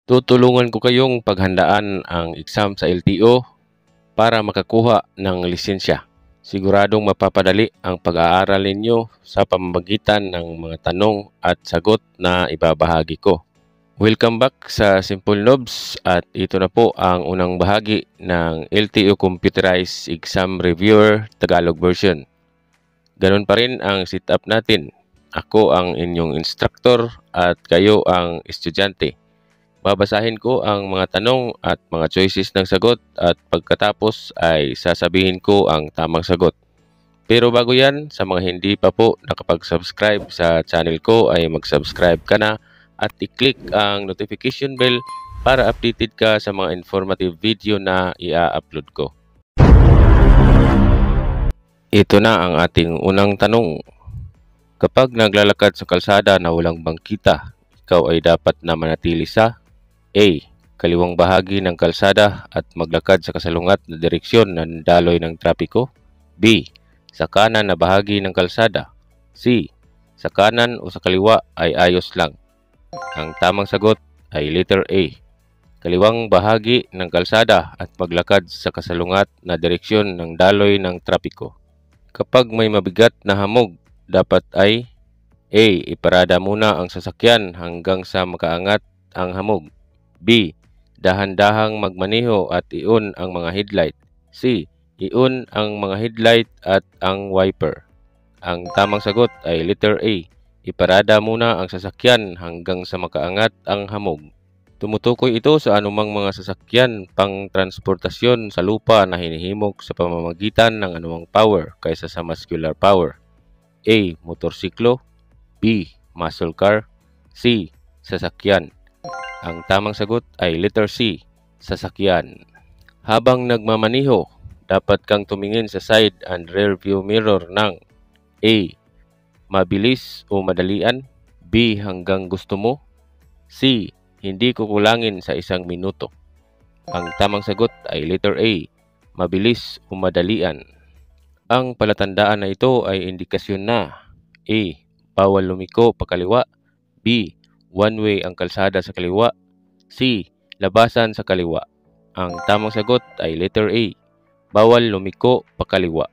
Tutulungan ko kayong paghandaan ang exam sa LTO para makakuha ng lisensya. Siguradong mapapadali ang pag-aaral ninyo sa pamamagitan ng mga tanong at sagot na ibabahagi ko. Welcome back sa Simple Nobs at ito na po ang unang bahagi ng LTO Computerized Exam Reviewer Tagalog version. Ganun pa rin ang setup natin. Ako ang inyong instructor at kayo ang estudyante. Babasahin ko ang mga tanong at mga choices ng sagot at pagkatapos ay sasabihin ko ang tamang sagot. Pero bago yan, sa mga hindi pa po nakapag-subscribe sa channel ko ay mag-subscribe ka na at i-click ang notification bell para updated ka sa mga informative video na i-upload ko. Ito na ang ating unang tanong. Kapag naglalakad sa kalsada na walang bangkita, ikaw ay dapat na manatili sa A. Kaliwang bahagi ng kalsada at maglakad sa kasalungat na direksyon ng daloy ng trapiko. B. Sa kanan na bahagi ng kalsada. C. Sa kanan o sa kaliwa ay ayos lang. Ang tamang sagot ay letter A. Kaliwang bahagi ng kalsada at maglakad sa kasalungat na direksyon ng daloy ng trapiko. Kapag may mabigat na hamog, dapat ay A. Iparada muna ang sasakyan hanggang sa makaangat ang hamog. B. Dahan-dahang magmaneho at i-on ang mga headlight. C. I-on ang mga headlight at ang wiper. Ang tamang sagot ay letter A. Iparada muna ang sasakyan hanggang sa makaangat ang hamog. Tumutukoy ito sa anumang mga sasakyan pang transportasyon sa lupa na hinihimok sa pamamagitan ng anumang power kaysa sa muscular power. A. Motorsiklo. B. Muscle car. C. Sasakyan. Ang tamang sagot ay letter C. Sasakyan. Habang nagmamaniho, dapat kang tumingin sa side and rear view mirror ng A. Mabilis o madalian. B. Hanggang gusto mo. C. Hindi kukulangin sa 1 minuto. Ang tamang sagot ay letter A. Mabilis o madalian. Ang palatandaan na ito ay indikasyon na A. Bawal lumiko pakaliwa. B. One way ang kalsada sa kaliwa. C. Labasan sa kaliwa. Ang tamang sagot ay letter A. Bawal lumiko pakaliwa.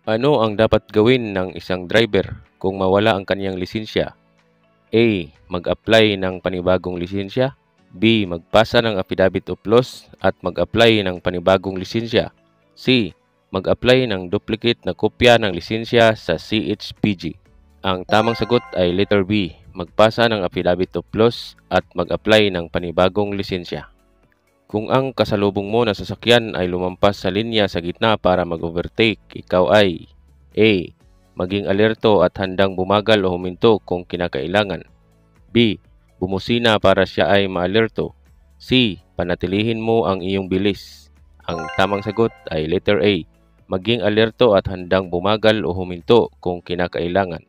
Ano ang dapat gawin ng isang driver kung mawala ang kanyang lisensya? A. Mag-apply ng panibagong lisensya. B. Magpasa ng affidavit of loss at mag-apply ng panibagong lisensya. C. Mag-apply ng duplicate na kopya ng lisensya sa CHPG. Ang tamang sagot ay letter B. Magpasa ng affidavit of loss at mag-apply ng panibagong lisensya. Kung ang kasalubong mo na sasakyan ay lumampas sa linya sa gitna para mag-overtake, ikaw ay A. Maging alerto at handang bumagal o huminto kung kinakailangan. B. Bumusina para siya ay maalerto. C. Panatilihin mo ang iyong bilis. Ang tamang sagot ay letter A. Maging alerto at handang bumagal o huminto kung kinakailangan.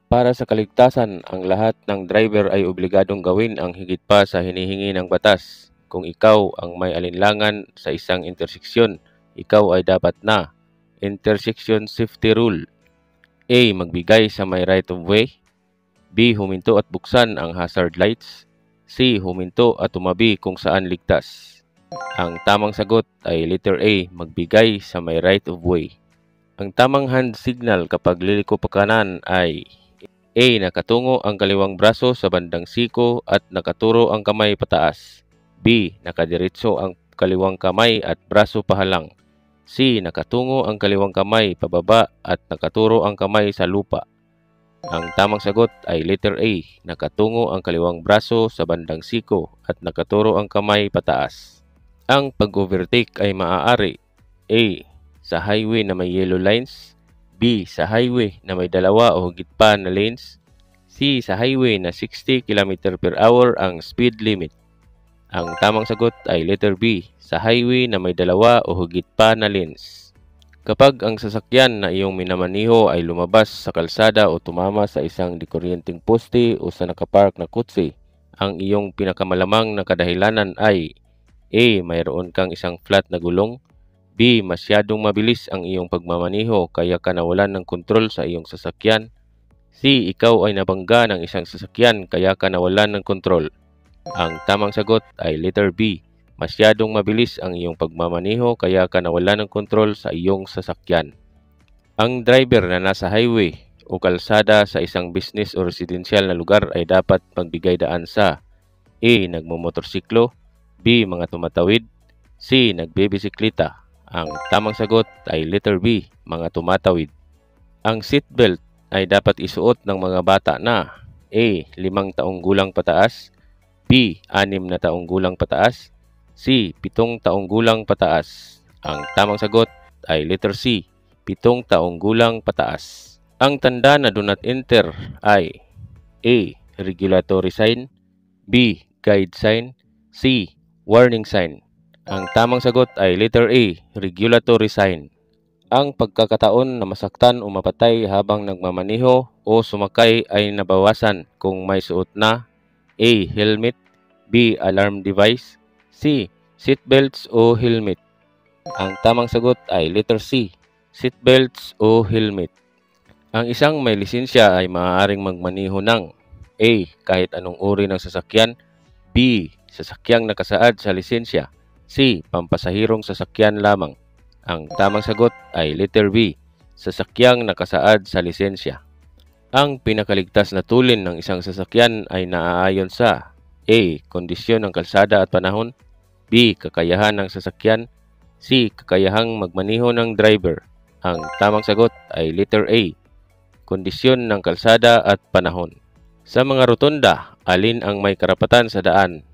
Para sa kaligtasan, ang lahat ng driver ay obligadong gawin ang higit pa sa hinihingi ng batas. Kung ikaw ang may alinlangan sa isang interseksyon, ikaw ay dapat na Intersection Safety Rule. A. Magbigay sa may right of way. B. Huminto at buksan ang hazard lights. C. Huminto at tumabi kung saan ligtas. Ang tamang sagot ay letter A. Magbigay sa may right of way. Ang tamang hand signal kapag liliko pa kanan ay A. Nakatungo ang kaliwang braso sa bandang siko at nakaturo ang kamay pataas. B. Nakadiretso ang kaliwang kamay at braso pahalang. C. Nakatungo ang kaliwang kamay pababa at nakaturo ang kamay sa lupa. Ang tamang sagot ay letter A. Nakatungo ang kaliwang braso sa bandang siko at nakaturo ang kamay pataas. Ang pag-overtake ay maaari A. Sa highway na may yellow lines. B. Sa highway na may 2 o higit pa na lanes. C. Sa highway na 60 km/h ang speed limit. Ang tamang sagot ay letter B. Sa highway na may 2 o higit pa na lanes. Kapag ang sasakyan na iyong minamaniho ay lumabas sa kalsada o tumama sa isang dikuryenteng poste o sa nakapark na kotse, ang iyong pinakamalamang na kadahilanan ay A. Mayroon kang isang flat na gulong. B. Masyadong mabilis ang iyong pagmamaniho kaya ka nawalan ng kontrol sa iyong sasakyan. C. Ikaw ay nabangga ng isang sasakyan kaya ka nawalan ng kontrol. Ang tamang sagot ay letter B. Masyadong mabilis ang iyong pagmamaneho kaya ka nawala ng kontrol sa iyong sasakyan. Ang driver na nasa highway o kalsada sa isang business o residential na lugar ay dapat magbigay daan sa A. Nagmomotorsiklo, B. Mga tumatawid, C. Nagbibisikleta. Ang tamang sagot ay letter B. Mga tumatawid. Ang seatbelt ay dapat isuot ng mga bata na A. 5 taong gulang pataas, B. 6 na taong gulang pataas, C. 7 taong gulang pataas. Ang tamang sagot ay letter C. 7 taong gulang pataas. Ang tanda na do not enter ay A. Regulatory sign, B. Guide sign, C. Warning sign. Ang tamang sagot ay letter A. Regulatory sign. Ang pagkakataon na masaktan o mapatay habang nagmamaneho o sumakay ay nabawasan kung may suot na A. Helmet, B. Alarm device, C. Seatbelts o helmet. Ang tamang sagot ay letter C. Seatbelts o helmet. Ang isang may lisensya ay maaaring magmaneho ng A. Kahit anong uri ng sasakyan, B. Sasakyang nakasaad sa lisensya, C. Pampasahirong sasakyan lamang. Ang tamang sagot ay letter B. Sasakyang nakasaad sa lisensya. Ang pinakaligtas na tulin ng isang sasakyan ay naaayon sa A. Kondisyon ng kalsada at panahon, B. Kakayahan ng sasakyan, C. Kakayahang magmaneho ng driver. Ang tamang sagot ay letter A. Kondisyon ng kalsada at panahon. Sa mga rotonda, alin ang may karapatan sa daan?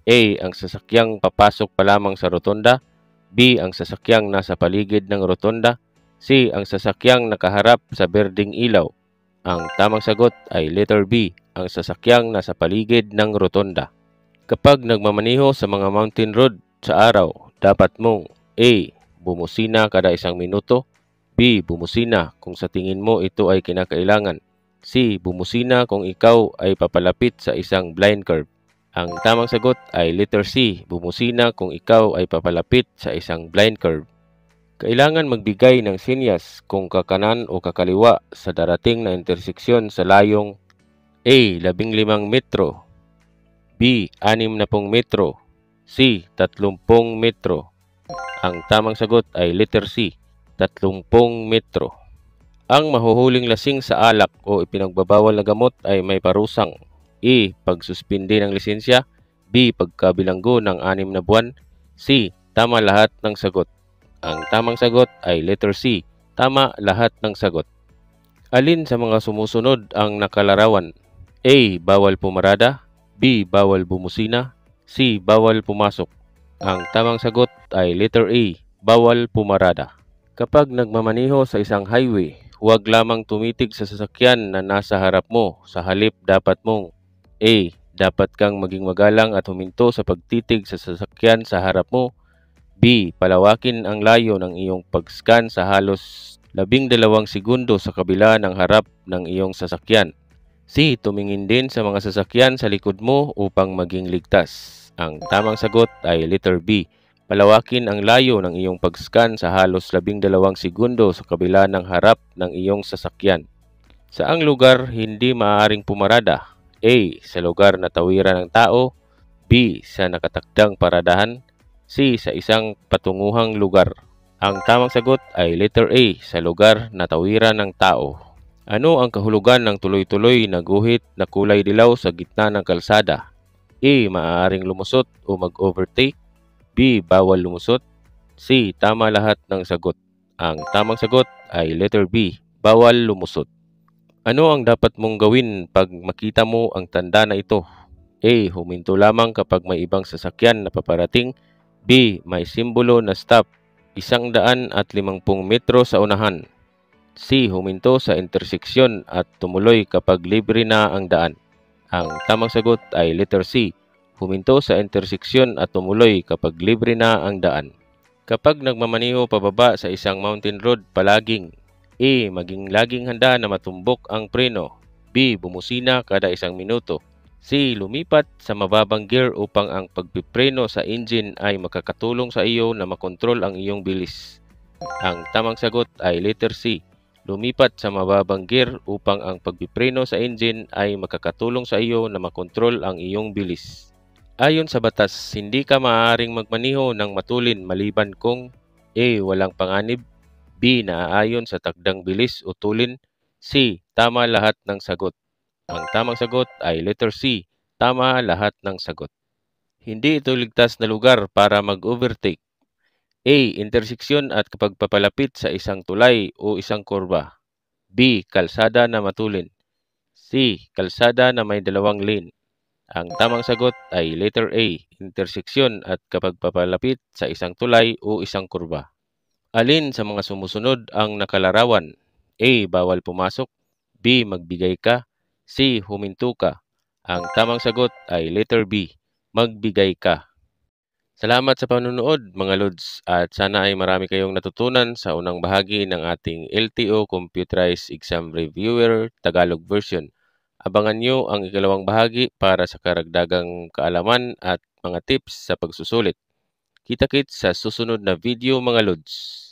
A. Ang sasakyang papasok pa lamang sa rotonda, B. Ang sasakyang nasa paligid ng rotonda, C. Ang sasakyang nakaharap sa berdeng ilaw. Ang tamang sagot ay letter B. Ang sasakyang nasa paligid ng rotonda. Kapag nagmamaneho sa mga mountain road sa araw, dapat mong A. Bumusina kada 1 minuto, B. Bumusina kung sa tingin mo ito ay kinakailangan, C. Bumusina kung ikaw ay papalapit sa isang blind curve. Ang tamang sagot ay letter C. Bumusina kung ikaw ay papalapit sa isang blind curve. Kailangan magbigay ng sinyas kung kakanan o kakaliwa sa darating na interseksyon sa layong A. 15 metro, B. 60 metro, C. 30 metro. Ang tamang sagot ay letter C. 30 metro. Ang mahuhuling lasing sa alak o ipinagbabawal na gamot ay may parusang A. Pagsuspindi ng lisensya, B. Pagkabilanggo ng 6 na buwan, C. Tama lahat ng sagot. Ang tamang sagot ay letter C. Tama lahat ng sagot. Alin sa mga sumusunod ang nakalarawan? A. Bawal pumarada, B. Bawal bumusina, C. Bawal pumasok. Ang tamang sagot ay letter A. Bawal pumarada. Kapag nagmamaneho sa isang highway, huwag lamang tumitig sa sasakyan na nasa harap mo. Sa halip, dapat mong A. Dapat kang maging magalang at huminto sa pagtitig sa sasakyan sa harap mo. B. Palawakin ang layo ng iyong pag-scan sa halos 12 segundo sa kabila ng harap ng iyong sasakyan. C. Tumingin din sa mga sasakyan sa likod mo upang maging ligtas. Ang tamang sagot ay letter B. Palawakin ang layo ng iyong pag-scan sa halos 12 segundo sa kabila ng harap ng iyong sasakyan. Saang lugar hindi maaaring pumarada? A. Sa lugar na tawiran ng tao, B. Sa nakatakdang paradahan, C. Sa isang patunguhang lugar. Ang tamang sagot ay letter A. Sa lugar na tawiran ng tao. Ano ang kahulugan ng tuloy-tuloy na guhit na kulay dilaw sa gitna ng kalsada? A. Maaaring lumusot o mag-overtake, B. Bawal lumusot, C. Tama lahat ng sagot. Ang tamang sagot ay letter B. Bawal lumusot. Ano ang dapat mong gawin pag makita mo ang tanda na ito? A. Huminto lamang kapag may ibang sasakyan na paparating, B. May simbolo na stop 150 metro sa unahan, C. Huminto sa interseksyon at tumuloy kapag libre na ang daan. Ang tamang sagot ay letter C. Huminto sa interseksyon at tumuloy kapag libre na ang daan. Kapag nagmamaneho pababa sa isang mountain road, palaging A. Maging laging handa na matumbok ang preno, B. Bumusina kada 1 minuto, C. Lumipat sa mababang gear upang ang pagpipreno sa engine ay makakatulong sa iyo na makontrol ang iyong bilis. Ang tamang sagot ay letter C. Lumipat sa mababang gear upang ang pagpipreno sa engine ay makakatulong sa iyo na makontrol ang iyong bilis. Ayon sa batas, hindi ka maaaring magmaneho ng matulin maliban kung A. Walang panganib, B. Naaayon sa takdang bilis o tulin, C. Tama lahat ng sagot. Ang tamang sagot ay letter C. Tama lahat ng sagot. Hindi ito ligtas na lugar para mag-overtake. A. Interseksyon at kapag papalapit sa isang tulay o isang kurba. B. Kalsada na matulin. C. Kalsada na may dalawang lane. Ang tamang sagot ay letter A. Interseksyon at kapag papalapit sa isang tulay o isang kurba. Alin sa mga sumusunod ang nakalarawan? A. Bawal pumasok. B. Magbigay ka. C. Huminto ka. Ang tamang sagot ay letter B. Magbigay ka. Salamat sa panunood mga Lods at sana ay marami kayong natutunan sa unang bahagi ng ating LTO Computerized Exam Reviewer Tagalog version. Abangan nyo ang ikalawang bahagi para sa karagdagang kaalaman at mga tips sa pagsusulit. Kita-kits sa susunod na video mga Lods.